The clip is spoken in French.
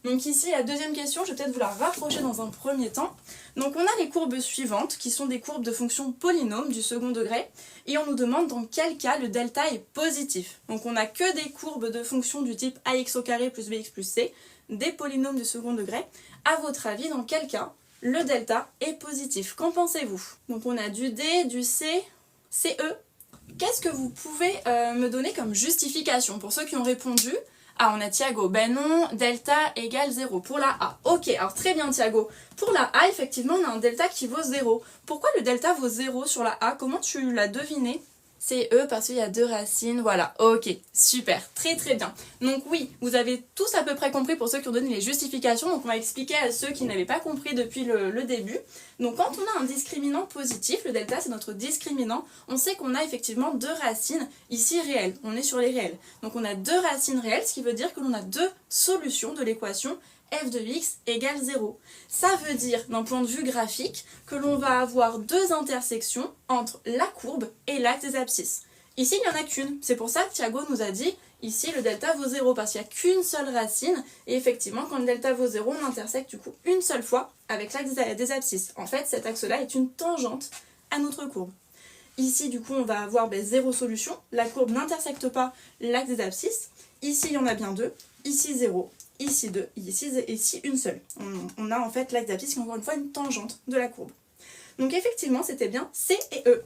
Donc ici, la deuxième question, je vais peut-être vous la rapprocher dans un premier temps. Donc on a les courbes suivantes, qui sont des courbes de fonctions polynômes du second degré, et on nous demande dans quel cas le delta est positif. Donc on n'a que des courbes de fonctions du type ax au carré plus bx plus c, des polynômes du second degré. À votre avis, dans quel cas le delta est positif? Qu'en pensez-vous? Donc on a du D, du C, CE. Qu'est-ce que vous pouvez me donner comme justification pour ceux qui ont répondu? Ah, on a Thiago. Ben non, delta égale 0 pour la A. Ok, alors très bien Thiago. Pour la A, effectivement, on a un delta qui vaut 0. Pourquoi le delta vaut 0 sur la A? Comment tu l'as deviné? C'est E parce qu'il y a deux racines, voilà, ok, super, très très bien. Donc oui, vous avez tous à peu près compris pour ceux qui ont donné les justifications, donc on va expliquer à ceux qui n'avaient pas compris depuis le début. Donc quand on a un discriminant positif, le delta c'est notre discriminant, on sait qu'on a effectivement deux racines ici réelles, on est sur les réels. Donc on a deux racines réelles, ce qui veut dire que l'on a deux solutions de l'équation f de x égale 0. Ça veut dire, d'un point de vue graphique, que l'on va avoir deux intersections entre la courbe et l'axe des abscisses. Ici, il n'y en a qu'une. C'est pour ça que Thiago nous a dit, ici, le delta vaut 0, parce qu'il n'y a qu'une seule racine. Et effectivement, quand le delta vaut 0, on intersecte du coup une seule fois avec l'axe des abscisses. En fait, cet axe-là est une tangente à notre courbe. Ici, du coup, on va avoir zéro solution. La courbe n'intersecte pas l'axe des abscisses. Ici, il y en a bien deux. Ici, 0. Ici 2, ici une seule. On a en fait l'axe d'abscisse qui est encore une fois une tangente de la courbe. Donc effectivement, c'était bien C et E.